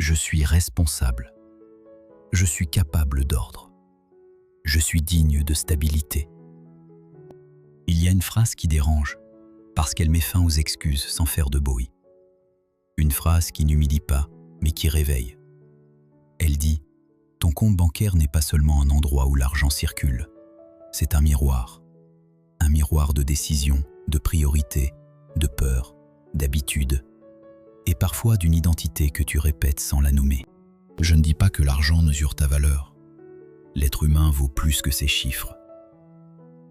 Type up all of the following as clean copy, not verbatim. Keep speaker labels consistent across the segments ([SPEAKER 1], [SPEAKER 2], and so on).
[SPEAKER 1] Je suis responsable. Je suis capable d'ordre. Je suis digne de stabilité. Il y a une phrase qui dérange, parce qu'elle met fin aux excuses sans faire de bruit. Une phrase qui n'humilie pas, mais qui réveille. Elle dit « Ton compte bancaire n'est pas seulement un endroit où l'argent circule. C'est un miroir. Un miroir de décisions, de priorités, de peurs, d'habitudes, et parfois d'une identité que tu répètes sans la nommer. » Je ne dis pas que l'argent mesure ta valeur. L'être humain vaut plus que ses chiffres.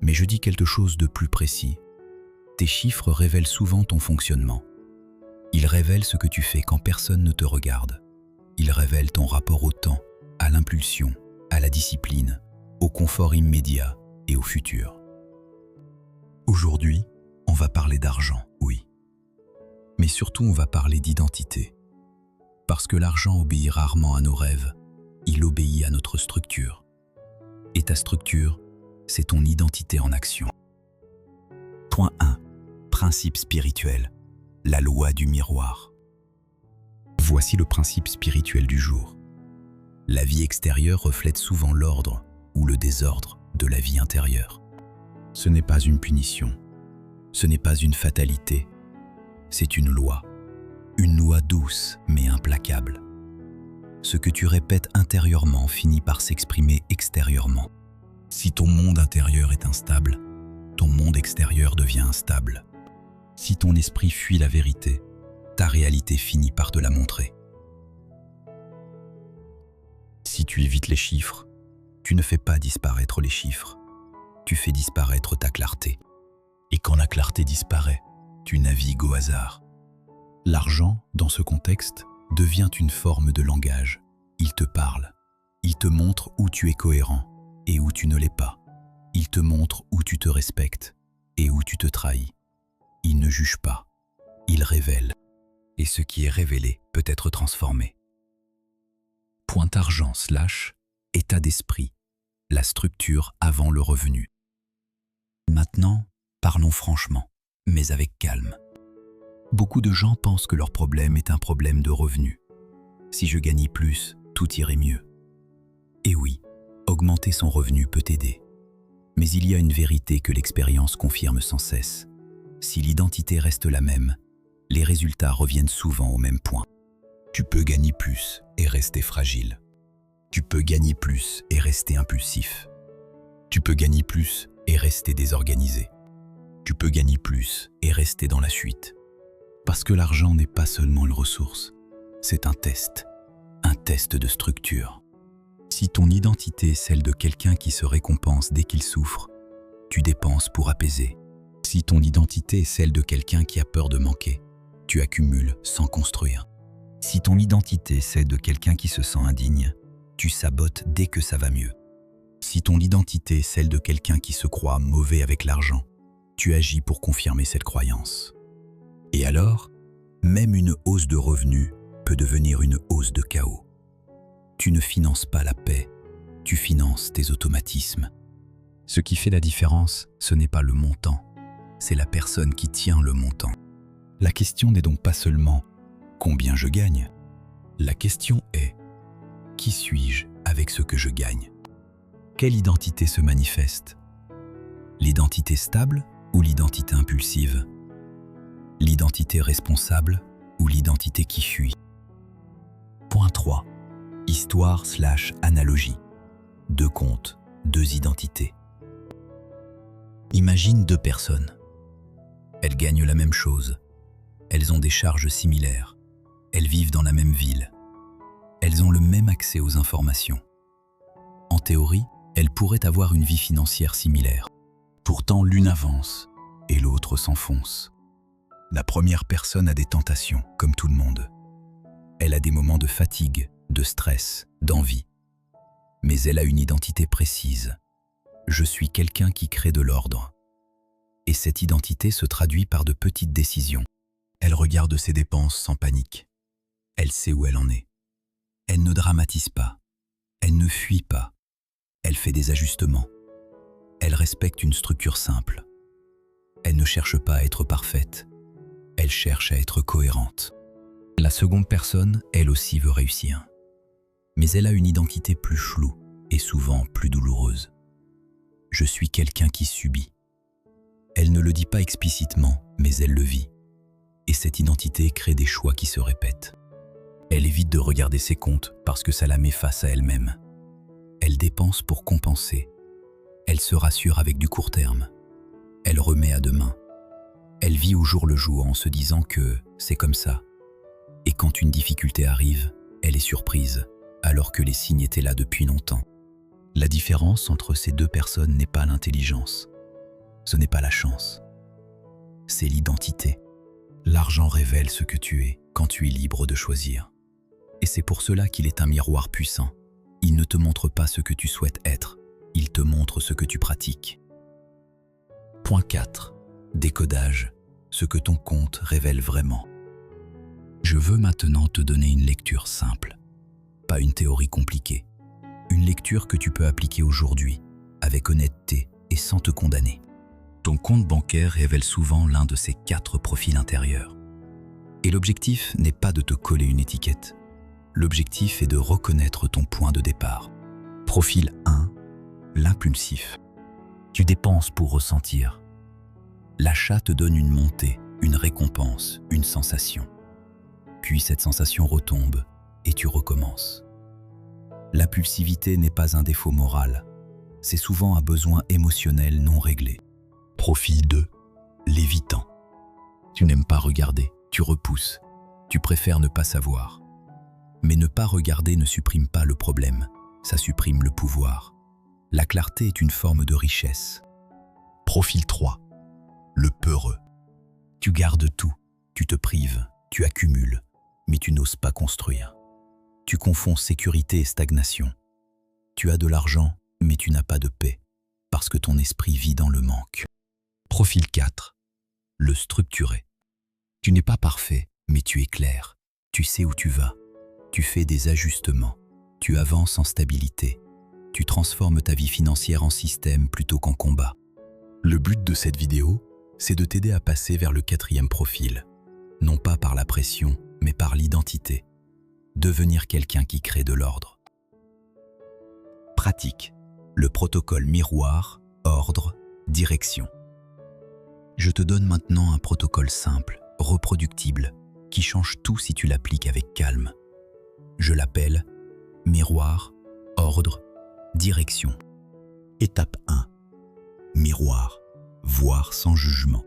[SPEAKER 1] Mais je dis quelque chose de plus précis. Tes chiffres révèlent souvent ton fonctionnement. Ils révèlent ce que tu fais quand personne ne te regarde. Ils révèlent ton rapport au temps, à l'impulsion, à la discipline, au confort immédiat et au futur. Aujourd'hui, on va parler d'argent, oui. Mais surtout, on va parler d'identité. Parce que l'argent obéit rarement à nos rêves, il obéit à notre structure. Et ta structure, c'est ton identité en action. Point 1. Principe spirituel. La loi du miroir. Voici le principe spirituel du jour. La vie extérieure reflète souvent l'ordre ou le désordre de la vie intérieure. Ce n'est pas une punition. Ce n'est pas une fatalité. C'est une loi douce mais implacable. Ce que tu répètes intérieurement finit par s'exprimer extérieurement. Si ton monde intérieur est instable, ton monde extérieur devient instable. Si ton esprit fuit la vérité, ta réalité finit par te la montrer. Si tu évites les chiffres, tu ne fais pas disparaître les chiffres, tu fais disparaître ta clarté. Et quand la clarté disparaît, tu navigues au hasard. L'argent, dans ce contexte, devient une forme de langage. Il te parle. Il te montre où tu es cohérent et où tu ne l'es pas. Il te montre où tu te respectes et où tu te trahis. Il ne juge pas. Il révèle. Et ce qui est révélé peut être transformé. Point argent / état d'esprit. La structure avant le revenu. Maintenant, parlons franchement, mais avec calme. Beaucoup de gens pensent que leur problème est un problème de revenu. Si je gagnais plus, tout irait mieux. Et oui, augmenter son revenu peut t'aider. Mais il y a une vérité que l'expérience confirme sans cesse. Si l'identité reste la même, les résultats reviennent souvent au même point. Tu peux gagner plus et rester fragile. Tu peux gagner plus et rester impulsif. Tu peux gagner plus et rester désorganisé. Tu peux gagner plus et rester dans la fuite. Parce que l'argent n'est pas seulement une ressource, c'est un test de structure. Si ton identité est celle de quelqu'un qui se récompense dès qu'il souffre, tu dépenses pour apaiser. Si ton identité est celle de quelqu'un qui a peur de manquer, tu accumules sans construire. Si ton identité est celle de quelqu'un qui se sent indigne, tu sabotes dès que ça va mieux. Si ton identité est celle de quelqu'un qui se croit mauvais avec l'argent, tu agis pour confirmer cette croyance. Et alors, même une hausse de revenus peut devenir une hausse de chaos. Tu ne finances pas la paix, tu finances tes automatismes. Ce qui fait la différence, ce n'est pas le montant, c'est la personne qui tient le montant. La question n'est donc pas seulement « combien je gagne ?» La question est « qui suis-je avec ce que je gagne ?» Quelle identité se manifeste? L'identité stable ou l'identité impulsive? L'identité responsable ou l'identité qui fuit? Point 3. Histoire / analogie. Deux comptes, deux identités. Imagine deux personnes. Elles gagnent la même chose. Elles ont des charges similaires. Elles vivent dans la même ville. Elles ont le même accès aux informations. En théorie, elles pourraient avoir une vie financière similaire. Pourtant, l'une avance et l'autre s'enfonce. La première personne a des tentations, comme tout le monde. Elle a des moments de fatigue, de stress, d'envie. Mais elle a une identité précise. Je suis quelqu'un qui crée de l'ordre. Et cette identité se traduit par de petites décisions. Elle regarde ses dépenses sans panique. Elle sait où elle en est. Elle ne dramatise pas. Elle ne fuit pas. Elle fait des ajustements. Elle respecte une structure simple. Elle ne cherche pas à être parfaite. Elle cherche à être cohérente. La seconde personne, elle aussi veut réussir. Mais elle a une identité plus floue et souvent plus douloureuse. Je suis quelqu'un qui subit. Elle ne le dit pas explicitement, mais elle le vit. Et cette identité crée des choix qui se répètent. Elle évite de regarder ses comptes parce que ça la met face à elle-même. Elle dépense pour compenser. Elle se rassure avec du court terme. Elle remet à demain. Elle vit au jour le jour en se disant que c'est comme ça. Et quand une difficulté arrive, elle est surprise, alors que les signes étaient là depuis longtemps. La différence entre ces deux personnes n'est pas l'intelligence. Ce n'est pas la chance. C'est l'identité. L'argent révèle ce que tu es quand tu es libre de choisir. Et c'est pour cela qu'il est un miroir puissant. Il ne te montre pas ce que tu souhaites être, il te montre ce que tu pratiques. Point 4. Décodage. Ce que ton compte révèle vraiment. Je veux maintenant te donner une lecture simple, pas une théorie compliquée. Une lecture que tu peux appliquer aujourd'hui, avec honnêteté et sans te condamner. Ton compte bancaire révèle souvent l'un de ces 4 profils intérieurs. Et l'objectif n'est pas de te coller une étiquette. L'objectif est de reconnaître ton point de départ. Profil 1, l'impulsif. Tu dépenses pour ressentir. L'achat te donne une montée, une récompense, une sensation. Puis cette sensation retombe et tu recommences. L'impulsivité n'est pas un défaut moral, c'est souvent un besoin émotionnel non réglé. Profil 2, l'évitant. Tu n'aimes pas regarder, tu repousses, tu préfères ne pas savoir. Mais ne pas regarder ne supprime pas le problème, ça supprime le pouvoir. La clarté est une forme de richesse. Profil 3, le peureux. Tu gardes tout, tu te prives, tu accumules, mais tu n'oses pas construire. Tu confonds sécurité et stagnation. Tu as de l'argent, mais tu n'as pas de paix, parce que ton esprit vit dans le manque. Profil 4, le structuré. Tu n'es pas parfait, mais tu es clair. Tu sais où tu vas. Tu fais des ajustements. Tu avances en stabilité. Tu transformes ta vie financière en système plutôt qu'en combat. Le but de cette vidéo, c'est de t'aider à passer vers le 4e profil. Non pas par la pression, mais par l'identité. Devenir quelqu'un qui crée de l'ordre. Pratique. Le protocole miroir, ordre, direction. Je te donne maintenant un protocole simple, reproductible, qui change tout si tu l'appliques avec calme. Je l'appelle miroir, ordre, direction. Étape 1. Miroir, voir sans jugement.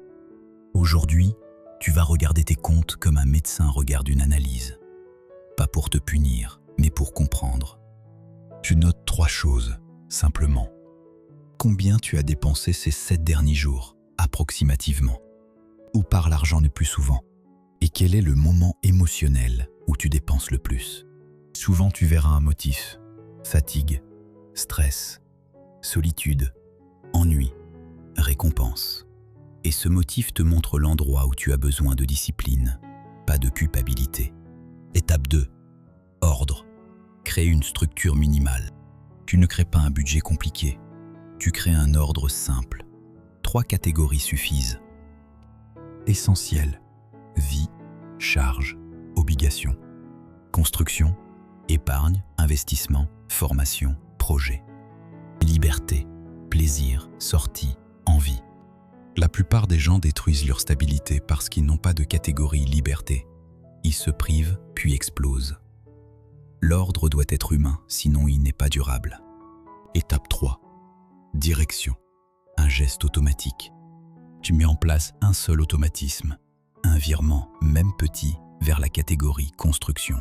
[SPEAKER 1] Aujourd'hui, tu vas regarder tes comptes comme un médecin regarde une analyse. Pas pour te punir, mais pour comprendre. Tu notes 3 choses, simplement. Combien tu as dépensé ces 7 derniers jours, approximativement? Où part l'argent le plus souvent? Et quel est le moment émotionnel où tu dépenses le plus? Souvent tu verras un motif. Fatigue, stress, solitude, ennui, récompense. Et ce motif te montre l'endroit où tu as besoin de discipline, pas de culpabilité. Étape 2. Ordre. Crée une structure minimale. Tu ne crées pas un budget compliqué. Tu crées un ordre simple. 3 catégories suffisent. Essentiel. Vie, charge, obligation. Construction, épargne, investissement, formation, projet. Liberté, plaisir, sortie, envie. La plupart des gens détruisent leur stabilité parce qu'ils n'ont pas de catégorie liberté. Ils se privent, puis explosent. L'ordre doit être humain, sinon il n'est pas durable. Étape 3. Direction. Un geste automatique. Tu mets en place un seul automatisme, un virement, même petit, vers la catégorie construction.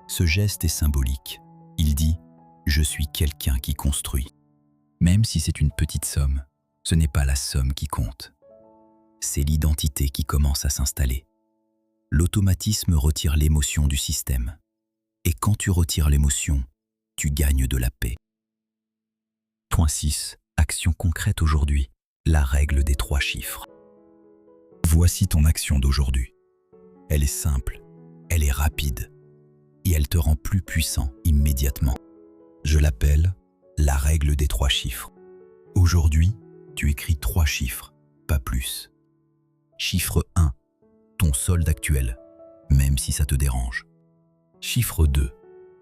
[SPEAKER 1] Ce geste est symbolique. Il dit « Je suis quelqu'un qui construit ». Même si c'est une petite somme, ce n'est pas la somme qui compte. C'est l'identité qui commence à s'installer. L'automatisme retire l'émotion du système. Et quand tu retires l'émotion, tu gagnes de la paix. Point 6. Action concrète aujourd'hui. La règle des 3 chiffres. Voici ton action d'aujourd'hui. Elle est simple, elle est rapide, et elle te rend plus puissant immédiatement. Je l'appelle la règle des 3 chiffres. Aujourd'hui, tu écris 3 chiffres, pas plus. Chiffre 1, ton solde actuel. même si ça te dérange. Chiffre 2.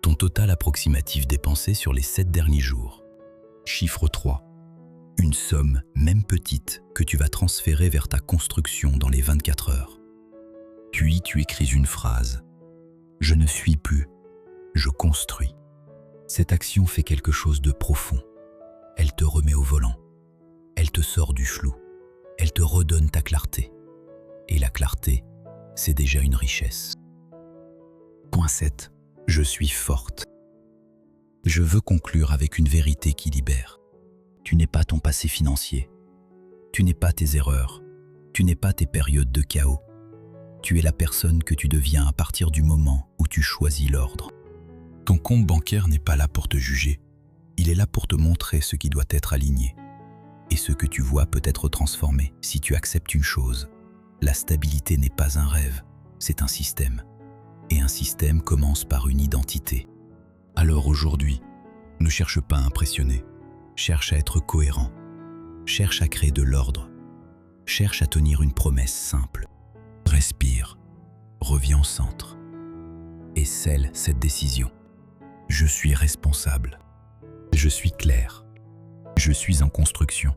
[SPEAKER 1] Ton total approximatif dépensé sur les 7 derniers jours. Chiffre 3. Une somme, même petite, que tu vas transférer vers ta construction dans les 24 heures. Puis tu écris une phrase. Je ne suis plus, je construis. Cette action fait quelque chose de profond. Elle te remet au volant. Elle te sort du flou. Elle te redonne ta clarté. Et la clarté, c'est déjà une richesse. Point 7. Je suis forte. Je veux conclure avec une vérité qui libère. Tu n'es pas ton passé financier. Tu n'es pas tes erreurs. Tu n'es pas tes périodes de chaos. Tu es la personne que tu deviens à partir du moment où tu choisis l'ordre. Ton compte bancaire n'est pas là pour te juger. Il est là pour te montrer ce qui doit être aligné. Et ce que tu vois peut être transformé si tu acceptes une chose. La stabilité n'est pas un rêve, c'est un système. Et un système commence par une identité. Alors aujourd'hui, ne cherche pas à impressionner. Cherche à être cohérent. Cherche à créer de l'ordre. Cherche à tenir une promesse simple. Respire. Reviens au centre. Et scelle cette décision. Je suis responsable. Je suis clair. Je suis en construction.